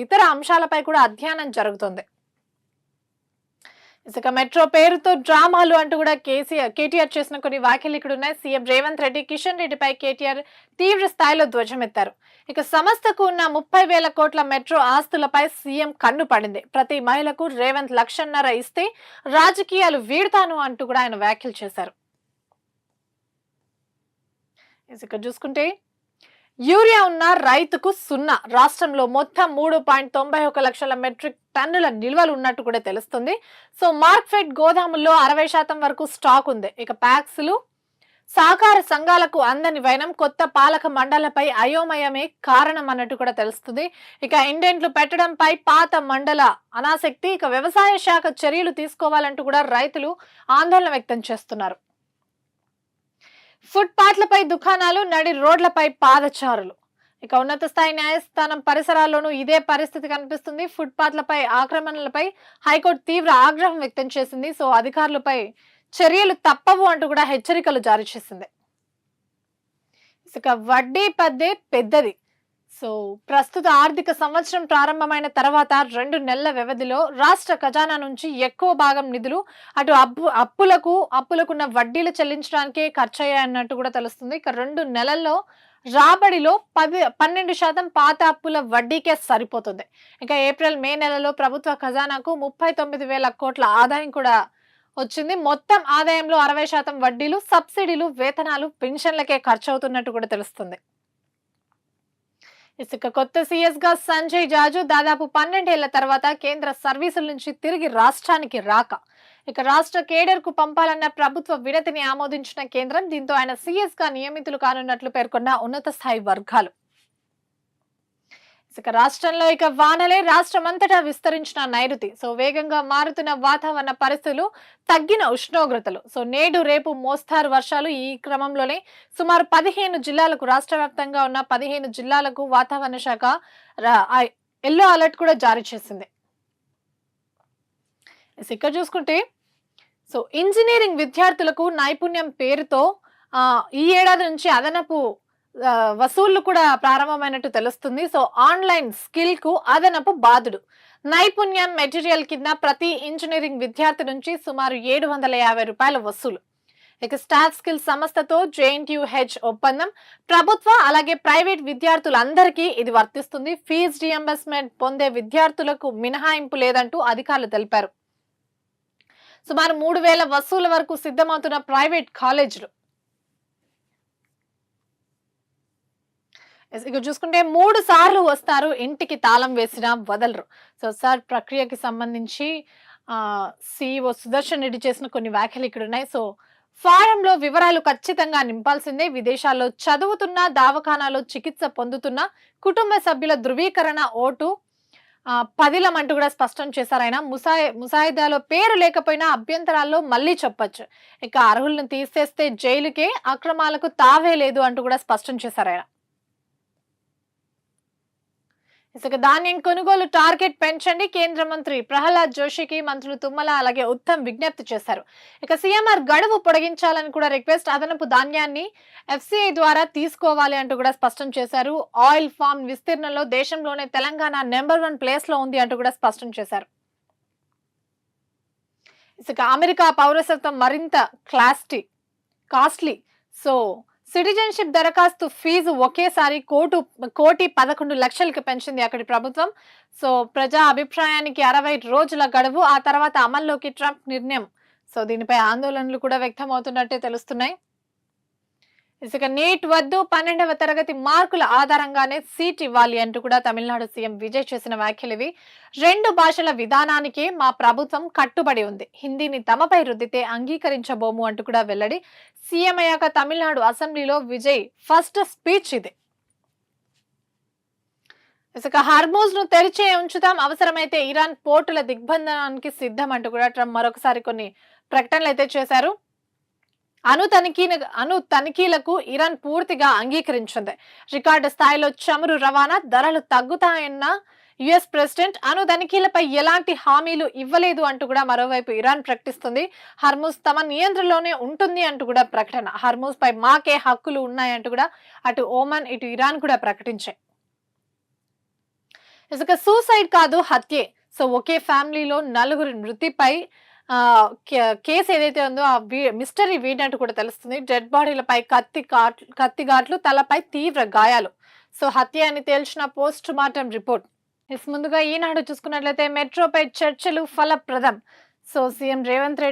ఇతర అంశాలపై కూడా అధ్యయనం జరుగుతుంది. ఇసుక మెట్రో పేరుతో డ్రామాలు అంటూ కూడా కేటీఆర్ చేసిన కొన్ని వ్యాఖ్యలు ఇక్కడ ఉన్నాయి. సీఎం రేవంత్ రెడ్డి కిషన్ రెడ్డిపై కేటీఆర్ తీవ్ర స్థాయిలో ధ్వజమెత్తారు. ఇక సంస్థకు ఉన్న 30,000 కోట్ల మెట్రో ఆస్తులపై సీఎం కన్ను పడింది. ప్రతి మహిళకు రేవంత్ 1,50,000 ఇస్తే రాజకీయాలు వీడతాను అంటూ కూడా ఆయన వ్యాఖ్యలు చేశారు. ఇక చూసుకుంటే యూరియా ఉన్న రైతుకు 0. రాష్ట్రంలో మొత్తం 3.91 లక్షల మెట్రిక్ టన్నుల నిల్వలు ఉన్నట్టు కూడా తెలుస్తుంది. సో మార్కెట్ గోదాముల్లో 60% వరకు స్టాక్ ఉంది. ఇక ప్యాక్స్లు సహకార సంఘాలకు అందని వైనం కొత్త పాలక మండలపై అయోమయమే కారణం అన్నట్టు కూడా తెలుస్తుంది. ఇక ఇండెంట్లు పెట్టడంపై పాత మండల అనాసక్తి, ఇక వ్యవసాయ శాఖ చర్యలు తీసుకోవాలంటూ కూడా రైతులు ఆందోళన వ్యక్తం చేస్తున్నారు. ఫుట్పాత్లపై దుకాణాలు, నడి రోడ్లపై పాదచారులు. ఇక ఉన్నత స్థాయి న్యాయస్థానం పరిసరాల్లోనూ ఇదే పరిస్థితి కనిపిస్తుంది. ఫుట్పాత్లపై ఆక్రమణలపై హైకోర్టు తీవ్ర ఆగ్రహం వ్యక్తం చేసింది. సో అధికారులపై చర్యలు తప్పవు అంటూ కూడా హెచ్చరికలు జారీ చేసింది. ఇక వడ్డీ పద్దే పెద్దది. సో ప్రస్తుత ఆర్థిక సంవత్సరం ప్రారంభమైన తర్వాత 2 నెలల వ్యవధిలో రాష్ట్ర ఖజానా నుంచి ఎక్కువ భాగం నిధులు అటు అప్పులకున్న వడ్డీలు చెల్లించడానికే ఖర్చయ్యాయన్నట్టు కూడా తెలుస్తుంది. ఇక 2 నెలల్లో రాబడిలో 12% పాత అప్పుల వడ్డీకే సరిపోతుంది. ఇక ఏప్రిల్ మే నెలలో ప్రభుత్వ ఖజానాకు 39,000 కోట్ల ఆదాయం కూడా వచ్చింది. మొత్తం ఆదాయంలో 60% వడ్డీలు, సబ్సిడీలు, వేతనాలు, పెన్షన్లకే ఖర్చు అవుతున్నట్టు కూడా తెలుస్తుంది. ఇసుక కొత్త సీఎస్ గా సంజయ్ జాజు దాదాపు 12 ఏళ్ల తర్వాత కేంద్ర సర్వీసుల నుంచి తిరిగి రాష్ట్రానికి రాక ఇక రాష్ట్ర కేడర్ కు పంపాలన్న ప్రభుత్వ వినతిని ఆమోదించిన కేంద్రం. దీంతో ఆయన సీఎస్ గా నియమితులు కానున్నట్లు పేర్కొన్న ఉన్నత స్థాయి వర్గాలు. ఇక రాష్ట్రంలో ఇక వానలే రాష్ట్రమంతటా విస్తరించిన నైరుతి. సో వేగంగా మారుతున్న వాతావరణ పరిస్థితులు, తగ్గిన ఉష్ణోగ్రతలు. సో నేడు రేపు మోస్తారు వర్షాలు. ఈ క్రమంలోనే సుమారు 15 జిల్లాలకు, రాష్ట్ర వ్యాప్తంగా ఉన్న 15 జిల్లాలకు వాతావరణ శాఖ ఎల్లో అలర్ట్ కూడా జారీ చేసింది. ఇక్కడ చూసుకుంటే సో ఇంజనీరింగ్ విద్యార్థులకు నైపుణ్యం పేరుతో ఈ ఏడాది నుంచి అదనపు వసూళ్లు కూడా ప్రారంభమైనట్టు తెలుస్తుంది. సో ఆన్లైన్ స్కిల్ కు అదనపు బాధుడు. నైపుణ్యం మెటీరియల్ కింద ప్రతి ఇంజనీరింగ్ విద్యార్థి నుంచి సుమారు 750 రూపాయల వసూలు. ఇక స్టాఫ్ స్కిల్ సంస్థతో JNTU-H ఒప్పందం. ప్రభుత్వ అలాగే ప్రైవేట్ విద్యార్థులందరికీ ఇది వర్తిస్తుంది. ఫీజు రియంబర్స్మెంట్ పొందే విద్యార్థులకు మినహాయింపు లేదంటూ అధికారులు తెలిపారు. సుమారు 3,000 వసూళ్ల వరకు సిద్ధమవుతున్న ప్రైవేట్ కాలేజీలు. ఇక చూసుకుంటే 3 సార్లు వస్తారు, ఇంటికి తాళం వేసినా వదలరు. సో సార్ ప్రక్రియకి సంబంధించి CEO సుదర్శన్ రెడ్డి చేసిన కొన్ని వ్యాఖ్యలు ఇక్కడ ఉన్నాయి. సో ఫారంలో వివరాలు ఖచ్చితంగా నింపాల్సిందే. విదేశాల్లో చదువుతున్న, దవాఖానాలో చికిత్స పొందుతున్న కుటుంబ సభ్యుల ధృవీకరణ ఓటు 10 అంటూ కూడా స్పష్టం చేశారు ఆయన. ముసాయిదాలో పేరు లేకపోయినా అభ్యంతరాల్లో మళ్ళీ చెప్పొచ్చు. ఇక అర్హులను తీసేస్తే జైలుకే, అక్రమాలకు తావే లేదు అంటూ కూడా స్పష్టం చేశారు ఆయన. ఇసుక ధాన్యం కొనుగోలు టార్గెట్ పెంచండి. కేంద్ర మంత్రి ప్రహ్లాద్ జోషికి మంత్రులు తుమ్మల అలాగే ఉత్తమ్ విజ్ఞప్తి చేశారు. ఇక సీఎంఆర్ గడువు పొడిగించాలని కూడా రిక్వెస్ట్. అదనపు ధాన్యాన్ని FCI ద్వారా తీసుకోవాలి అంటూ కూడా స్పష్టం చేశారు. ఆయిల్ ఫామ్ విస్తీర్ణంలో దేశంలోనే తెలంగాణ నెంబర్ 1 ప్లేస్ లో ఉంది అంటూ కూడా స్పష్టం చేశారు. ఇసుక అమెరికా పౌరసత్వం మరింత కాస్ట్లీ. సో సిటిజన్షిప్ దరఖాస్తు ఫీజు ఒకేసారి 1,11 లక్షలకి పెంచింది అక్కడి ప్రభుత్వం. సో ప్రజా అభిప్రాయానికి 60 రోజుల గడువు. ఆ తర్వాత అమల్లోకి ట్రంప్ నిర్ణయం. సో దీనిపై ఆందోళనలు కూడా వ్యక్తం అవుతున్నట్టే తెలుస్తున్నాయి. ఇసుక నీట్ వద్దు, 12వ తరగతి మార్కుల ఆధారంగానే సీట్ ఇవ్వాలి అంటూ కూడా తమిళనాడు సీఎం విజయ్ చేసిన వ్యాఖ్యలు ఇవి. 2 భాషల విధానానికి మా ప్రభుత్వం కట్టుబడి ఉంది. హిందీని తమపై రుద్దితే అంగీకరించబోము అంటూ కూడా వెల్లడి. సీఎం అయ్యాక తమిళనాడు అసెంబ్లీలో విజయ్ ఫస్ట్ స్పీచ్ ఇది. ఇసుక హార్మోజ్ ను తెరిచే ఉంచుతాం, అవసరమైతే ఇరాన్ పోర్టుల దిగ్బంధనానికి సిద్ధం అంటూ కూడా ట్రంప్ మరొకసారి కొన్ని ప్రకటనలు అయితే చేశారు. అణు తనిఖీలకు ఇరాన్ పూర్తిగా అంగీకరించింది. రికార్డు స్థాయిలో చమురు రవాణా, ధరలు తగ్గుతాయన్న యుఎస్ ప్రెసిడెంట్ అణు తనిఖీలపై ఎలాంటి హామీలు ఇవ్వలేదు అంటూ కూడా మరోవైపు ఇరాన్ ప్రకటిస్తుంది. హర్మూజ్ తమ నియంత్రణలోనే ఉంటుంది అంటూ కూడా ప్రకటన. హర్మూజ్ పై మాకే హక్కులు ఉన్నాయంటూ కూడా అటు ఓమన్ ఇటు ఇరాన్ కూడా ప్రకటించాయి. ఇసుక సూసైడ్ కాదు హత్యే. సో ఒకే ఫ్యామిలీలో నలుగురి మృతిపై కేసు ఏదైతే ఉందో ఆ మిస్టరీ వీడినట్టు కూడా తెలుస్తుంది. డెడ్ బాడీలపై కత్తి ఘాట్లు, తలపై తీవ్ర గాయాలు. సో హత్య అని తేల్చిన పోస్ట్ మార్టం రిపోర్ట్. ముందుగా ఈనాడు చూసుకున్నట్లయితే మెట్రోపై చర్చలు ఫలప్రదం. So CM Revanth Reddy